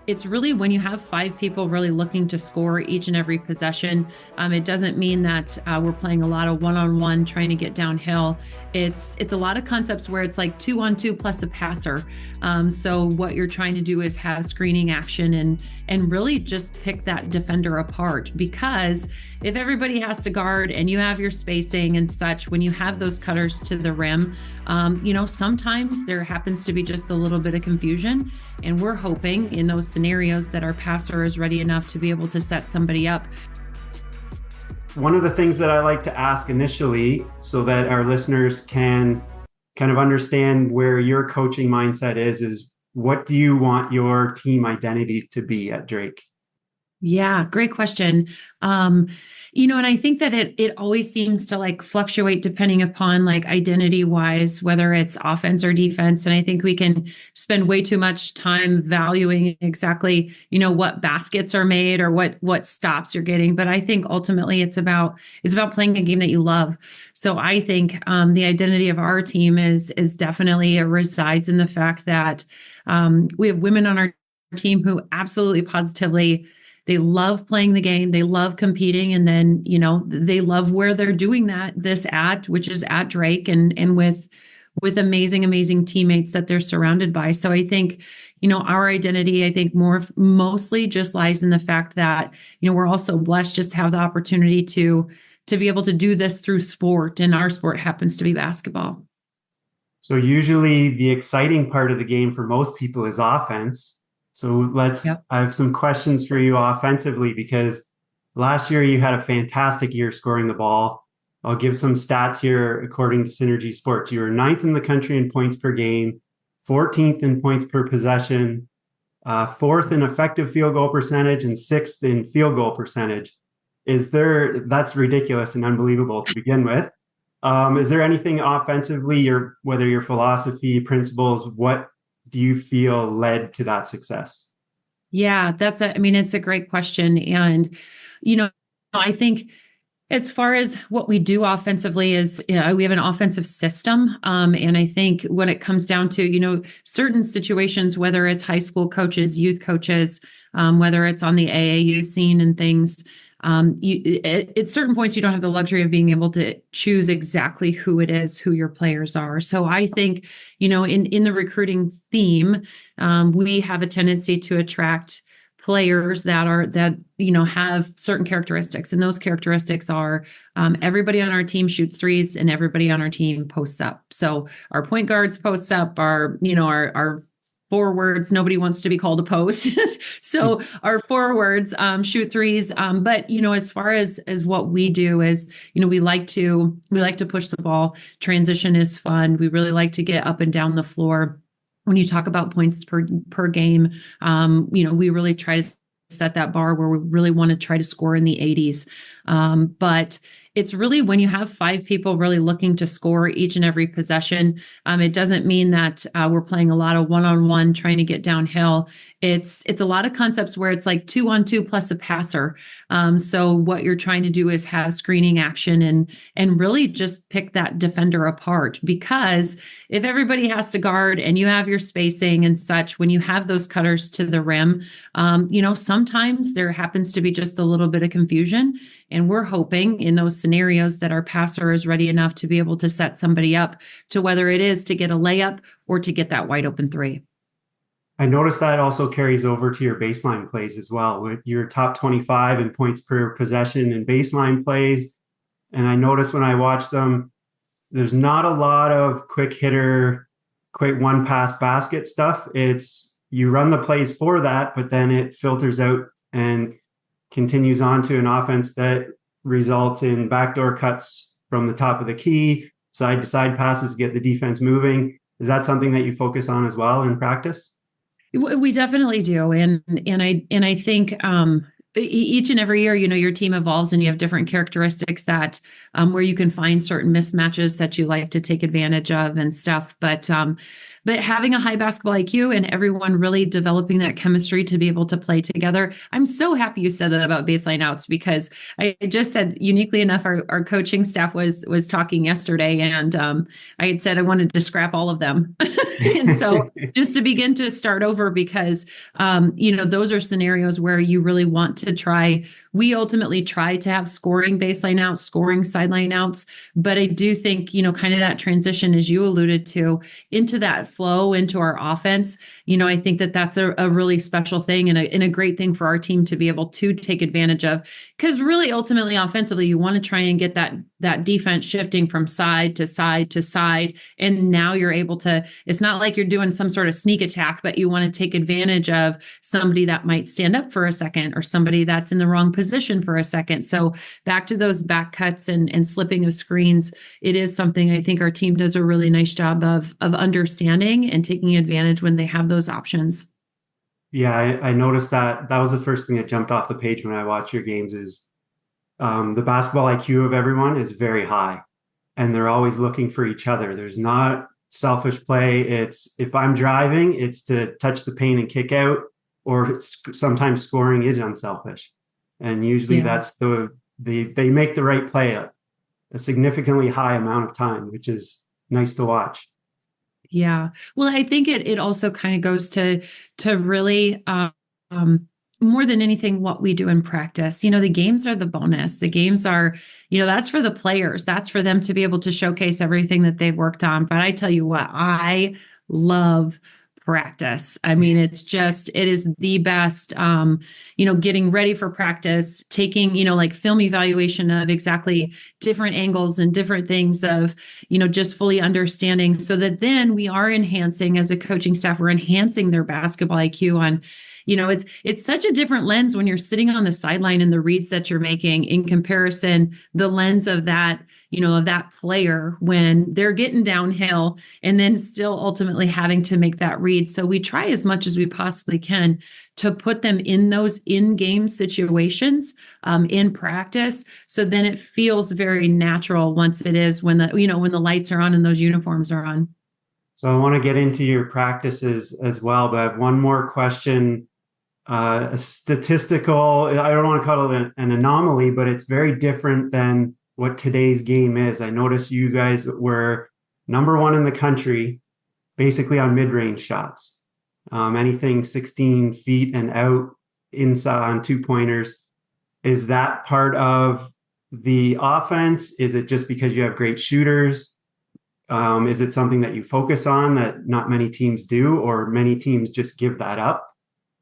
it's really when you have five people really looking to score each and every possession. It doesn't mean that we're playing a lot of one-on-one trying to get downhill. It's a lot of concepts where it's like 2-on-2 plus a passer. So what you're trying to do is have screening action and really just pick that defender apart, because if everybody has to guard and you have your spacing and such, when you have those cutters to the rim, sometimes there happens to be just a little bit of confusion. And we're hoping in those scenarios that our passer is ready enough to be able to set somebody up. One of the things that I like to ask initially so that our listeners can kind of understand where your coaching mindset is what do you want your team identity to be at Drake? Yeah, great question. And I think that it always seems to like fluctuate depending upon like identity wise, whether it's offense or defense. And I think we can spend way too much time valuing exactly, what baskets are made or what stops you're getting. But I think ultimately it's about playing a game that you love. So I think the identity of our team is definitely resides in the fact that we have women on our team who absolutely positively they love playing the game. They love competing. And then, they love where they're doing which is at Drake and with amazing, amazing teammates that they're surrounded by. So I think, our identity, I think mostly just lies in the fact that, we're also blessed just to have the opportunity to be able to do this through sport. And our sport happens to be basketball. So usually the exciting part of the game for most people is offense. So Yep. I have some questions for you offensively because last year you had a fantastic year scoring the ball. I'll give some stats here according to Synergy Sports. You were ninth in the country in points per game, 14th in points per possession, fourth in effective field goal percentage, and sixth in field goal percentage. That's ridiculous and unbelievable to begin with. Is there anything offensively, whether your philosophy, principles, what do you feel led to that success? Yeah, it's a great question. And, I think as far as what we do offensively is, we have an offensive system. And I think when it comes down to, certain situations, whether it's high school coaches, youth coaches, whether it's on the AAU scene and things, at certain points, you don't have the luxury of being able to choose exactly who your players are. So I think, in the recruiting theme, we have a tendency to attract players that have certain characteristics, and those characteristics are everybody on our team shoots threes and everybody on our team posts up. So our point guards post up, our forwards, nobody wants to be called a post. So our forwards shoot threes. But as far as what we do is, we like to push the ball. Transition is fun. We really like to get up and down the floor. When you talk about points per game, we really try to set that bar where we really want to try to score in the 80s. But it's really when you have five people really looking to score each and every possession. It doesn't mean that we're playing a lot of one-on-one trying to get downhill. It's a lot of concepts where it's like 2-on-2 plus a passer. So what you're trying to do is have screening action and really just pick that defender apart, because if everybody has to guard and you have your spacing and such, when you have those cutters to the rim, sometimes there happens to be just a little bit of confusion. And we're hoping in those scenarios that our passer is ready enough to be able to set somebody up to whether it is to get a layup or to get that wide open three. I noticed that also carries over to your baseline plays as well. With your top 25 in points per possession and baseline plays. And I noticed when I watch them, there's not a lot of quick hitter, quick one pass basket stuff. It's you run the plays for that, but then it filters out and continues on to an offense that results in backdoor cuts from the top of the key, side to side passes to get the defense moving. Is that something that you focus on as well in practice? We definitely do, and I think each and every year, your team evolves and you have different characteristics that where you can find certain mismatches that you like to take advantage of and stuff. But but having a high basketball IQ and everyone really developing that chemistry to be able to play together. I'm so happy you said that about baseline outs, because I just said, uniquely enough, our coaching staff was talking yesterday, and I had said I wanted to scrap all of them. And so just to begin to start over, because those are scenarios where you really want to try. We ultimately try to have scoring baseline outs, scoring sideline outs, but I do think, kind of that transition, as you alluded to, into that flow into our offense. I think that that's a really special thing, and a great thing for our team to be able to take advantage of, because really ultimately offensively, you want to try and get that defense shifting from side to side to side. And now you're able to, it's not like you're doing some sort of sneak attack, but you want to take advantage of somebody that might stand up for a second, or somebody that's in the wrong position for a second. So back to those back cuts and slipping of screens, it is something I think our team does a really nice job of understanding and taking advantage when they have those options. Yeah, I noticed that was the first thing that jumped off the page when I watch your games is the basketball IQ of everyone is very high, and they're always looking for each other. There's not selfish play. It's, if I'm driving, it's to touch the paint and kick out, or sometimes scoring is unselfish. And usually Yeah. that's they make the right play a significantly high amount of time, which is nice to watch. Yeah. Well, I think it also kind of goes to really more than anything what we do in practice. The games are the bonus. The games are, that's for the players. That's for them to be able to showcase everything that they've worked on. But I tell you what, I love practice. I mean, it is the best. Getting ready for practice, taking, like film evaluation of exactly different angles and different things of, just fully understanding, so that then we are enhancing, as a coaching staff, we're enhancing their basketball IQ on, it's such a different lens when you're sitting on the sideline and the reads that you're making, in comparison, the lens of that, of that player when they're getting downhill and then still ultimately having to make that read. So we try as much as we possibly can to put them in those in-game situations, in practice. So then it feels very natural once it is, when the lights are on and those uniforms are on. So I want to get into your practices as well, but I have one more question. A statistical, I don't want to call it an anomaly, but it's very different than what today's game is. I noticed you guys were number one in the country, basically on mid-range shots. Anything 16 feet and out, inside on 2-pointers. Is that part of the offense? Is it just because you have great shooters? Is it something that you focus on that not many teams do, or many teams just give that up,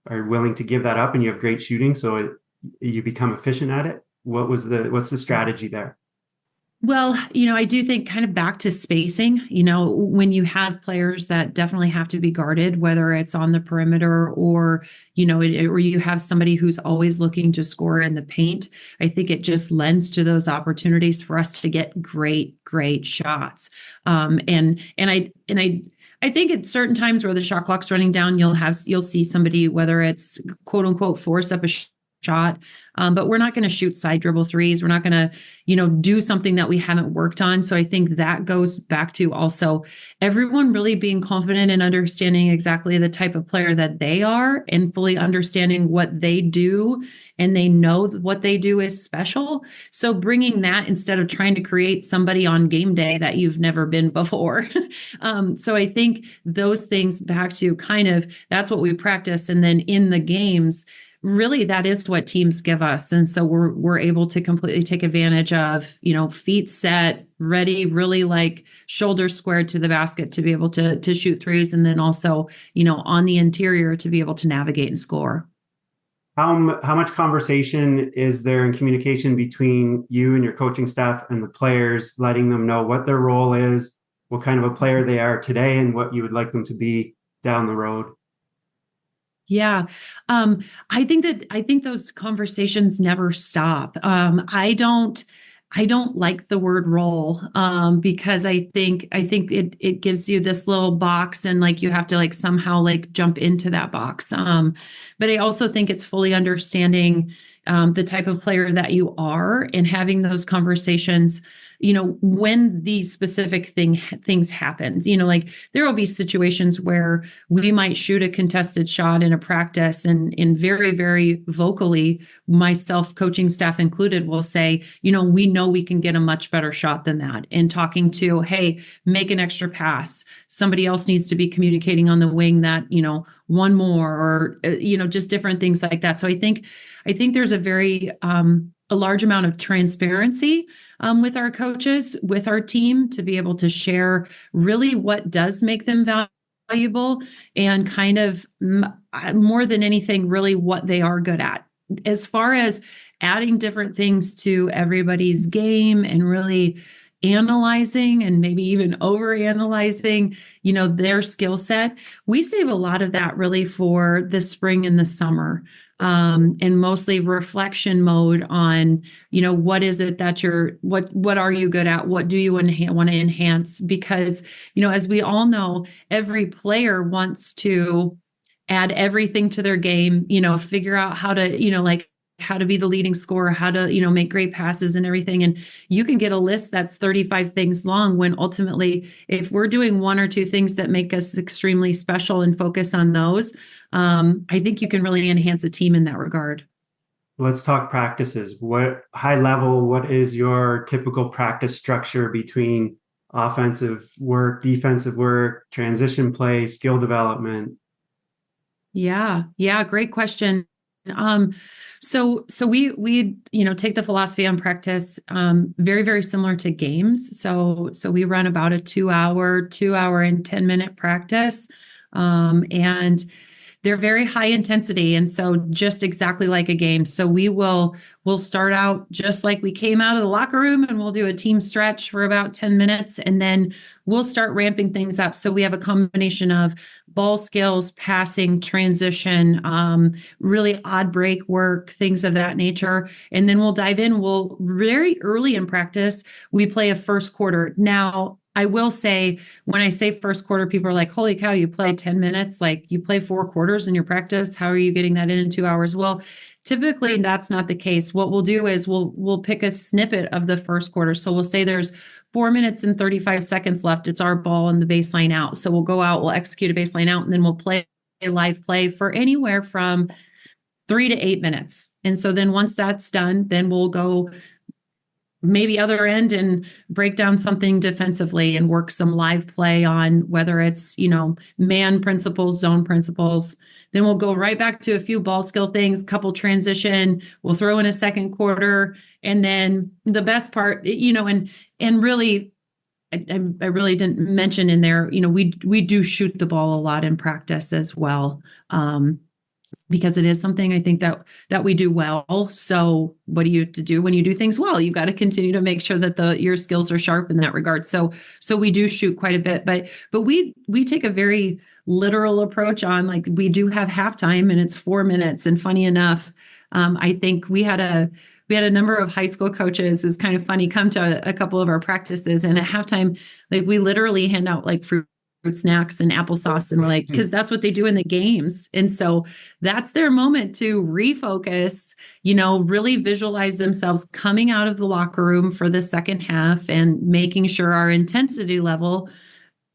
are willing to give that up, and you have great shooting, so you become efficient at it? What's the strategy there? Well, I do think, kind of back to spacing, when you have players that definitely have to be guarded, whether it's on the perimeter or, or you have somebody who's always looking to score in the paint, I think it just lends to those opportunities for us to get great, great shots. I think at certain times where the shot clock's running down, you'll see somebody, whether it's quote unquote force up a shot, but we're not going to shoot side dribble threes. We're not going to, do something that we haven't worked on. So I think that goes back to also everyone really being confident and understanding exactly the type of player that they are, and fully understanding what they do, and they know what they do is special. So bringing that, instead of trying to create somebody on game day that you've never been before. So I think those things, back to kind of, that's what we practice. And then in the games, really that is what teams give us. And so we're able to completely take advantage of, feet set, ready, really like shoulders squared to the basket to be able to shoot threes. And then also, on the interior to be able to navigate and score. How much conversation is there in communication between you and your coaching staff and the players, letting them know what their role is, what kind of a player they are today, and what you would like them to be down the road? Yeah. I think those conversations never stop. I don't like the word role, because I think it gives you this little box, and like you have to like somehow like jump into that box. But I also think it's fully understanding the type of player that you are, and having those conversations, when these specific things happen. Like there will be situations where we might shoot a contested shot in a practice, and very, very vocally, myself, coaching staff included, will say, we know we can get a much better shot than that. And talking to, hey, make an extra pass. Somebody else needs to be communicating on the wing that, one more, or, just different things like that. So I think there's a large amount of transparency with our coaches, with our team, to be able to share really what does make them valuable, and kind of more than anything, really what they are good at. As far as adding different things to everybody's game and really analyzing and maybe even over analyzing, their skill set, we save a lot of that really for the spring and the summer. And mostly reflection mode on, what is it that what are you good at? What do you want to enhance? Because, as we all know, every player wants to add everything to their game, figure out how to, like how to be the leading scorer, how to, make great passes and everything. And you can get a list that's 35 things long, when ultimately, if we're doing one or two things that make us extremely special and focus on those, I think you can really enhance a team in that regard. Let's talk practices. What high level, what is your typical practice structure between offensive work, defensive work, transition play, skill development? Yeah. Great question. So we take the philosophy on practice very, very similar to games. So we run about a 2 hour and 10-minute practice, and they're very high intensity. And so just exactly like a game. So we'll start out just like we came out of the locker room, and we'll do a team stretch for about 10 minutes, and then we'll start ramping things up. So we have a combination of ball skills, passing, transition, really odd break work, things of that nature. And then we'll dive in. We'll very early in practice, we play a first quarter. Now, I will say, when I say first quarter, people are like, holy cow, you play 10 minutes? Like, you play 4 quarters in your practice? How are you getting that in 2 hours? Well, typically that's not the case. What we'll do is we'll pick a snippet of the first quarter. So we'll say there's 4 minutes and 35 seconds left. It's our ball and the baseline out. So we'll go out, we'll execute a baseline out, and then we'll play a live play for anywhere from 3 to 8 minutes. And so then once that's done, then we'll go maybe other end and break down something defensively and work some live play on whether it's, man principles, zone principles. Then we'll go right back to a few ball skill things, couple transition, we'll throw in a second quarter. And then the best part, and really, I really didn't mention in there, we do shoot the ball a lot in practice as well. Because it is something I think that we do well. So what do you have to do when you do things well? You've got to continue to make sure that your skills are sharp in that regard. So we do shoot quite a bit, but we take a very literal approach on, like, we do have halftime, and it's 4 minutes. And funny enough, I think we had a number of high school coaches, is kind of funny, come to a couple of our practices, and at halftime, like, we literally hand out like fruit snacks and applesauce, and we're like, because that's what they do in the games. And so that's their moment to refocus, really visualize themselves coming out of the locker room for the second half, and making sure our intensity level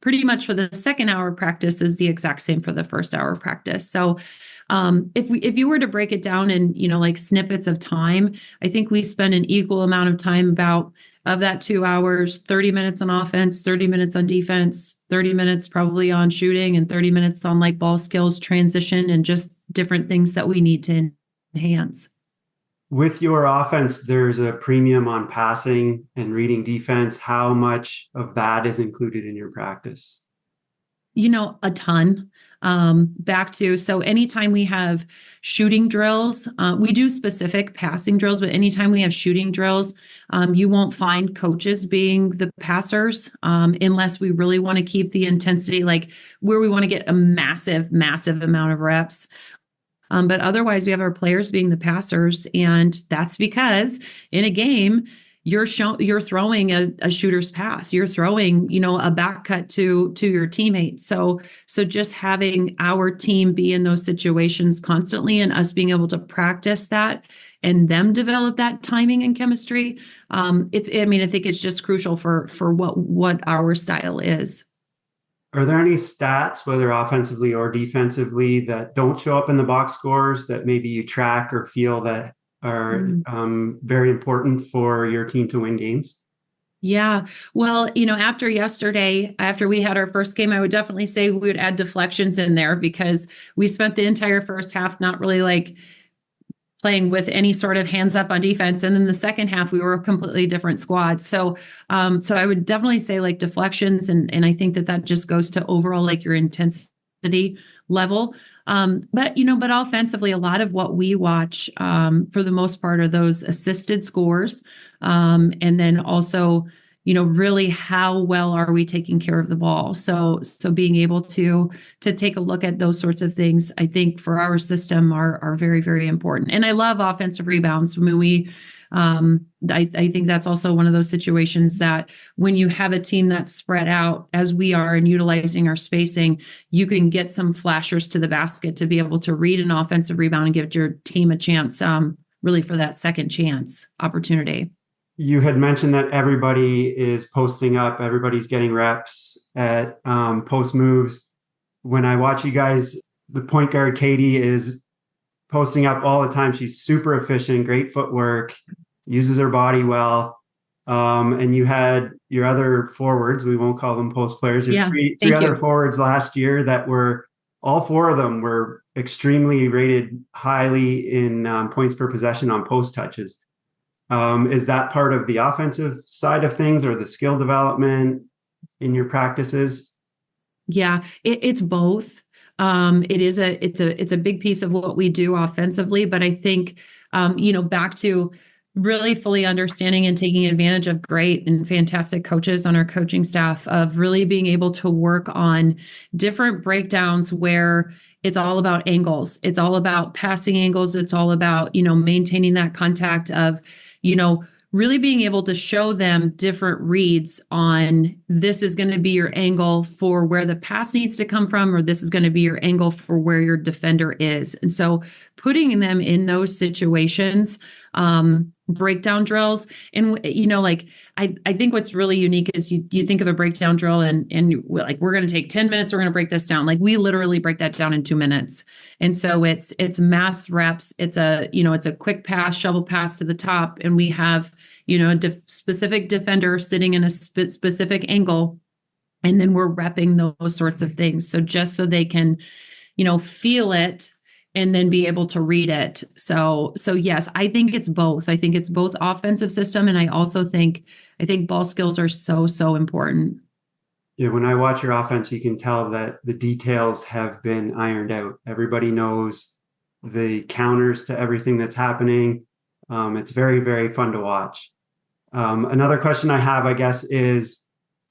pretty much for the second hour of practice is the exact same for the first hour of practice. So if you were to break it down in, like snippets of time, I think we spend an equal amount of time of that 2 hours, 30 minutes on offense, 30 minutes on defense, 30 minutes probably on shooting, and 30 minutes on like ball skills, transition, and just different things that we need to enhance. With your offense, there's a premium on passing and reading defense. How much of that is included in your practice? A ton. So anytime we have shooting drills, we do specific passing drills, but anytime we have shooting drills, you won't find coaches being the passers, unless we really want to keep the intensity, like where we want to get a massive, massive amount of reps. But otherwise, we have our players being the passers. And that's because in a game, you're throwing a shooter's pass, you're throwing, a back cut to your teammate. So just having our team be in those situations constantly and us being able to practice that and them develop that timing and chemistry. I think it's just crucial for what our style is. Are there any stats, whether offensively or defensively, that don't show up in the box scores that maybe you track or feel that are very important for your team to win games? Yeah. Well, after yesterday, after we had our first game, I would definitely say we would add deflections in there because we spent the entire first half not really like playing with any sort of hands up on defense. And then the second half, we were a completely different squad. So I would definitely say like deflections. And I think that just goes to overall like your intensity level. But offensively, a lot of what we watch for the most part are those assisted scores. And then also, really how well are we taking care of the ball? So being able to take a look at those sorts of things, I think for our system are very, very important. And I love offensive rebounds. I mean, I think that's also one of those situations that when you have a team that's spread out as we are and utilizing our spacing, you can get some flashers to the basket to be able to read an offensive rebound and give your team a chance, really for that second chance opportunity. You had mentioned that everybody is posting up, everybody's getting reps at post moves. When I watch you guys, the point guard Katie is posting up all the time. She's super efficient, great footwork, uses her body well. And you had your other forwards, we won't call them post players, there's three other forwards last year that were, all four of them were extremely rated highly in points per possession on post touches. Is that part of the offensive side of things or the skill development in your practices? Yeah, it's both. It's a big piece of what we do offensively, but I think, back to really fully understanding and taking advantage of great and fantastic coaches on our coaching staff of really being able to work on different breakdowns where it's all about angles. It's all about passing angles. It's all about, maintaining that contact of, really being able to show them different reads on this is going to be your angle for where the pass needs to come from, or this is going to be your angle for where your defender is. And so putting them in those situations, breakdown drills. And, I think what's really unique is you think of a breakdown drill and we're going to take 10 minutes, we're going to break this down. Like we literally break that down in 2 minutes. And so it's mass reps. It's a quick pass, shovel pass to the top. And we have, a specific defender sitting in a specific angle. And then we're repping those sorts of things. So just so they can, feel it and then be able to read it. So yes, I think it's both. I think it's both offensive system. And I also think ball skills are so important. Yeah, when I watch your offense, you can tell that the details have been ironed out. Everybody knows the counters to everything that's happening. It's very, very fun to watch. Another question I have, I guess, is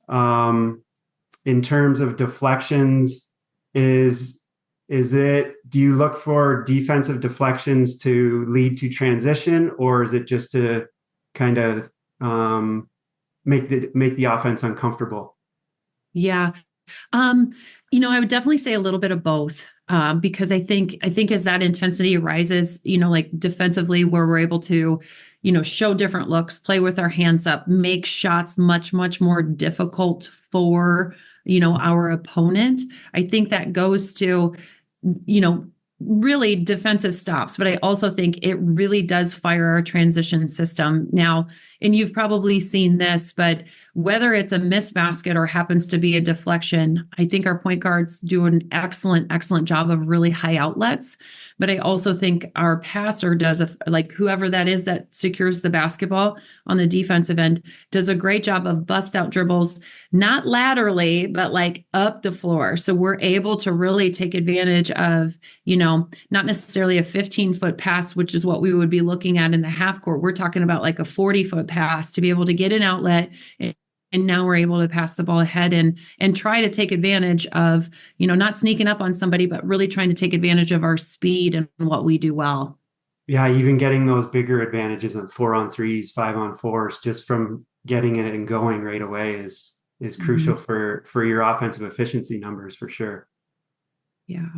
in terms of deflections, do you look for defensive deflections to lead to transition, or is it just to kind of make the offense uncomfortable? Yeah. I would definitely say a little bit of both, because I think as that intensity rises, like defensively where we're able to, show different looks, play with our hands up, make shots much, much more difficult for, our opponent. I think that goes to, really defensive stops, but I also think it really does fire our transition system now. And you've probably seen this, but whether it's a missed basket or happens to be a deflection, I think our point guards do an excellent job of really high outlets. But I also think our passer does, whoever that is that secures the basketball on the defensive end, does a great job of bust out dribbles, not laterally, but like up the floor. So we're able to really take advantage of, not necessarily a 15-foot pass, which is what we would be looking at in the half court. We're talking about like a 40-foot pass to be able to get an outlet. And now we're able to pass the ball ahead and try to take advantage of, not sneaking up on somebody, but really trying to take advantage of our speed and what we do well. Yeah, even getting those bigger advantages on 4-on-3s, 5-on-4s, just from getting it and going right away is crucial Mhm. for your offensive efficiency numbers for sure. Yeah.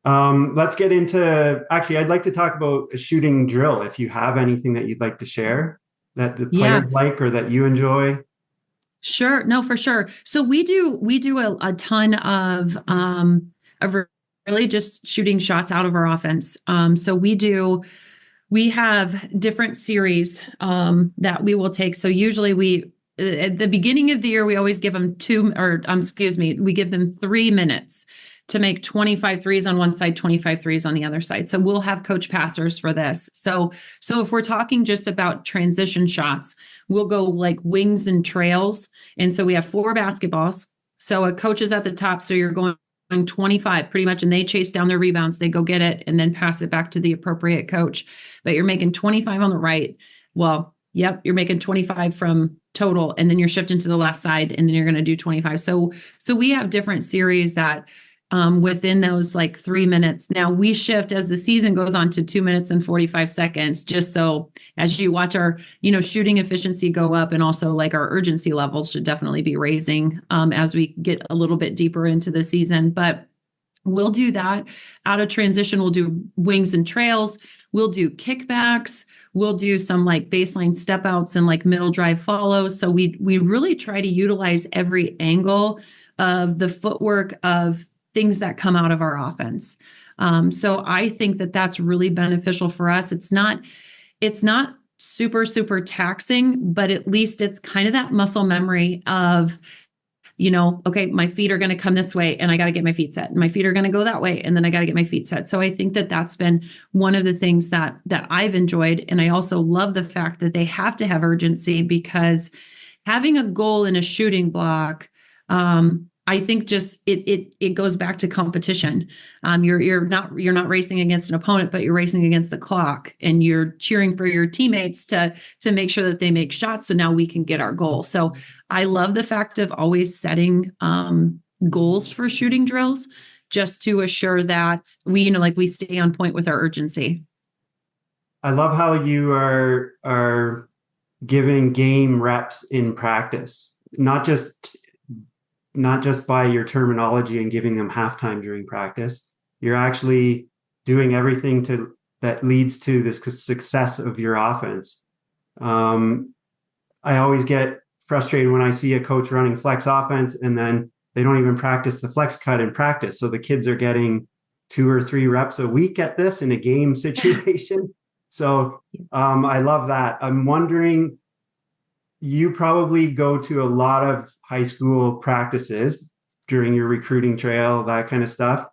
Let's get into, actually, I'd like to talk about a shooting drill if you have anything that you'd like to share that the Yeah. players like or that you enjoy. Sure. No, for sure. So we do a ton of really just shooting shots out of our offense. So we have different series that we will take. So usually we at the beginning of the year we always give them excuse me, we give them 3 minutes to make 25 threes on one side, 25 threes on the other side. So we'll have coach passers for this. So if we're talking just about transition shots, we'll go like wings and trails. And so we have 4 basketballs. So a coach is at the top. So you're going 25 pretty much, and they chase down their rebounds, they go get it and then pass it back to the appropriate coach. But you're making 25 on the right. Well, yep, you're making 25 from total, and then you're shifting to the left side, and then you're going to do 25. So we have different series that within those like 3 minutes. Now we shift as the season goes on to 2 minutes and 45 seconds, just so as you watch our, shooting efficiency go up, and also like our urgency levels should definitely be raising as we get a little bit deeper into the season. But we'll do that. Out of transition, we'll do wings and trails. We'll do kickbacks. We'll do some like baseline step outs and like middle drive follows. So we really try to utilize every angle of the footwork of things that come out of our offense. So I think that that's really beneficial for us. It's not super, super taxing, but at least it's kind of that muscle memory of, okay, my feet are going to come this way and I got to get my feet set. My feet are going to go that way and then I got to get my feet set. So I think that that's been one of the things that I've enjoyed. And I also love the fact that they have to have urgency, because having a goal in a shooting block, I think just it goes back to competition. You're not racing against an opponent, but you're racing against the clock, and you're cheering for your teammates to make sure that they make shots. So now we can get our goal. So I love the fact of always setting goals for shooting drills, just to assure that we stay on point with our urgency. I love how you are giving game reps in practice, not just by your terminology and giving them halftime during practice. You're actually doing everything that leads to the success of your offense. I always get frustrated when I see a coach running flex offense and then they don't even practice the flex cut in practice. So the kids are getting 2 or 3 reps a week at this in a game situation. So I love that. I'm wondering, you probably go to a lot of high school practices during your recruiting trail, that kind of stuff.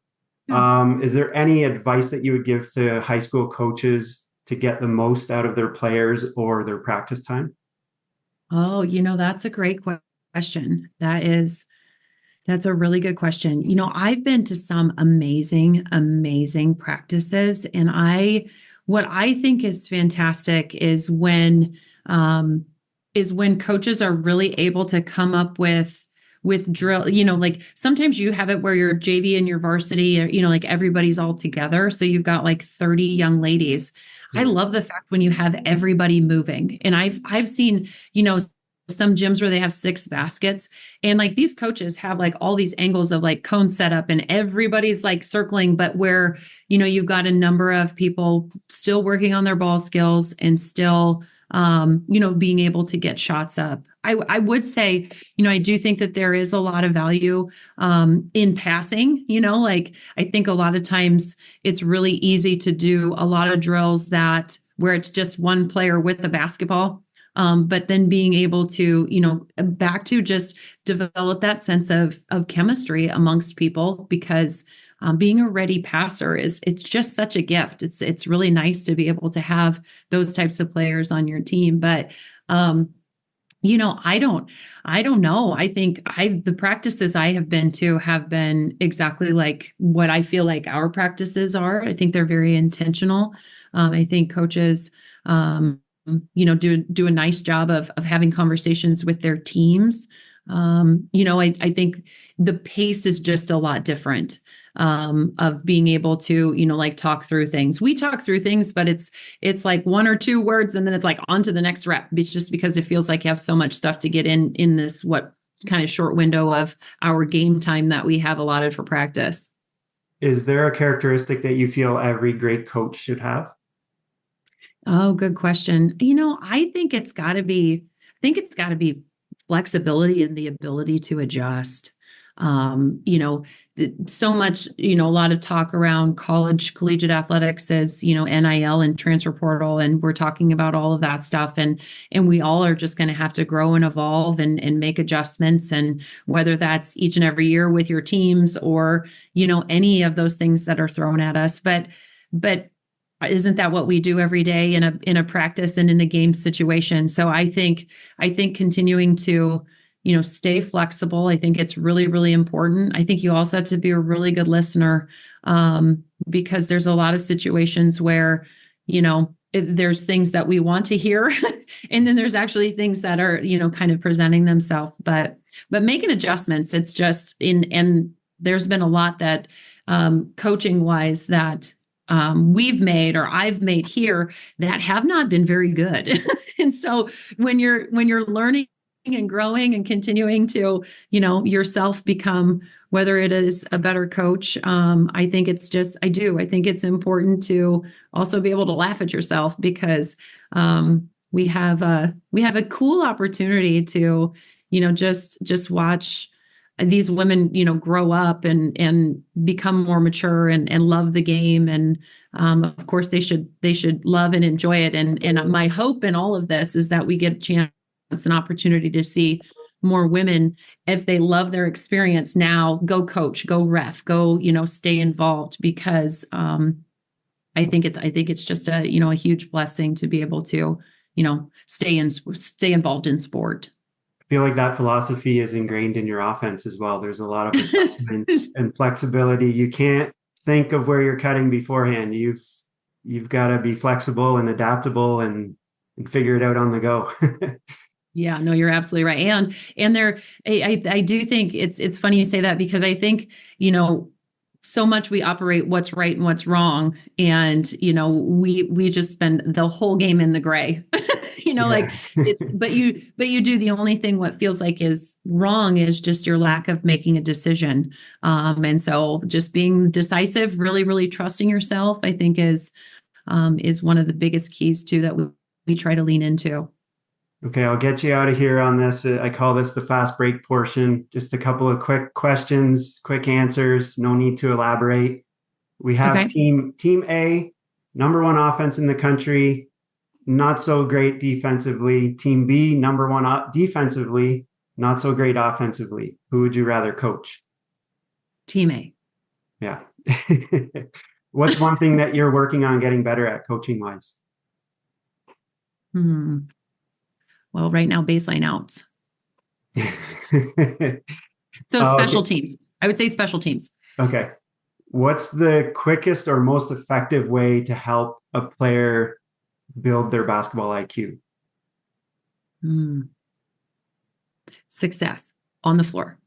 Yeah. Is there any advice that you would give to high school coaches to get the most out of their players or their practice time? Oh, that's a great question. That's a really good question. I've been to some amazing, amazing practices, and what I think is fantastic is when coaches are really able to come up with drill. Like sometimes you have it where your JV and your varsity, like everybody's all together. So you've got like 30 young ladies. I Yeah. love the fact when you have everybody moving. And I've seen, some gyms where they have 6 baskets, and like these coaches have like all these angles of like cone setup and everybody's like circling, but where, you've got a number of people still working on their ball skills and still, being able to get shots up. I would say, I do think that there is a lot of value in passing, like I think a lot of times it's really easy to do a lot of drills where it's just one player with the basketball. But then being able to, back to just develop that sense of chemistry amongst people, because being a ready passer it's just such a gift. It's really nice to be able to have those types of players on your team. But I don't know. I think the practices I have been to have been exactly like what I feel like our practices are. I think they're very intentional. I think coaches, do a nice job of having conversations with their teams I think the pace is just a lot different of being able to, like talk through things. We talk through things, but it's like one or two words and then it's like on to the next rep. It's just because it feels like you have so much stuff to get in this, what kind of short window of our game time that we have allotted for practice. Is there a characteristic that you feel every great coach should have? Oh, good question. I think it's got to be flexibility and the ability to adjust. So much, a lot of talk around collegiate athletics as, NIL and transfer portal, and we're talking about all of that stuff. And we all are just going to have to grow and evolve and make adjustments. And whether that's each and every year with your teams or, any of those things that are thrown at us. But isn't that what we do every day in a practice and in a game situation? So I think continuing to, stay flexible. I think it's really, really important. I think you also have to be a really good listener, because there's a lot of situations where, there's things that we want to hear, and then there's actually things that are, kind of presenting themselves. But making adjustments, it's just and there's been a lot that coaching wise that we've made or I've made here that have not been very good. And so when you're learning and growing and continuing to, yourself become, whether it is a better coach, I think I think it's important to also be able to laugh at yourself, because we have a cool opportunity to, just watch these women, grow up and become more mature and love the game. And of course they should love and enjoy it. And my hope in all of this is that we get a chance, an opportunity to see more women, if they love their experience now, go coach, go ref, go, stay involved, because I think it's just a huge blessing to be able to, stay involved in sport. Feel like that philosophy is ingrained in your offense as well. There's a lot of adjustments and flexibility. You can't think of where you're cutting beforehand. You've got to be flexible and adaptable and figure it out on the go. Yeah, no, you're absolutely right. And I do think it's funny you say that, because I think, so much we operate what's right and what's wrong. And, we just spend the whole game in the gray, like but you do the only thing what feels like is wrong is just your lack of making a decision. And so just being decisive, really, really trusting yourself, I think is one of the biggest keys too, that we try to lean into. Okay, I'll get you out of here on this. I call this the fast break portion. Just a couple of quick questions, quick answers. No need to elaborate. We have Okay. team A, number one offense in the country, not so great defensively. Team B, number one defensively, not so great offensively. Who would you rather coach? Team A. Yeah. What's one thing that you're working on getting better at coaching wise? Well, right now, baseline outs. So Oh, special okay. teams. I would say special teams. Okay. What's the quickest or most effective way to help a player build their basketball IQ? Success on the floor.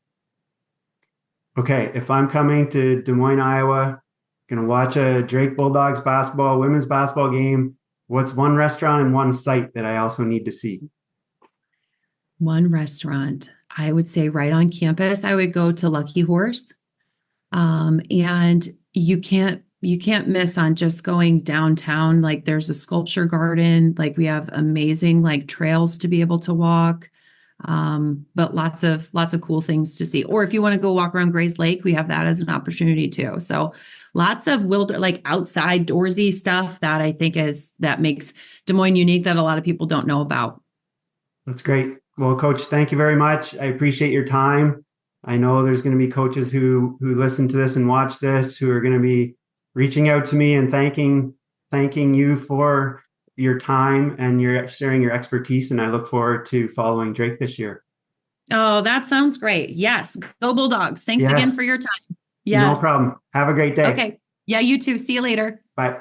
Okay. If I'm coming to Des Moines, Iowa, going to watch a Drake Bulldogs women's basketball game, what's one restaurant and one site that I also need to see? One restaurant, I would say right on campus, I would go to Lucky Horse. And you can't miss on just going downtown. Like there's a sculpture garden, like we have amazing like trails to be able to walk. But lots of cool things to see. Or if you want to go walk around Gray's Lake, we have that as an opportunity too. So lots of like outside doorsy stuff that I think that makes Des Moines unique, that a lot of people don't know about. That's great. Well, Coach, thank you very much. I appreciate your time. I know there's going to be coaches who listen to this and watch this who are going to be reaching out to me and thanking you for your time and your sharing your expertise. And I look forward to following Drake this year. Oh, that sounds great. Yes. Go Bulldogs. Thanks again Yes, for your time. no Yes. problem. Have a great day. Okay. Yeah, you too. See you later. Bye.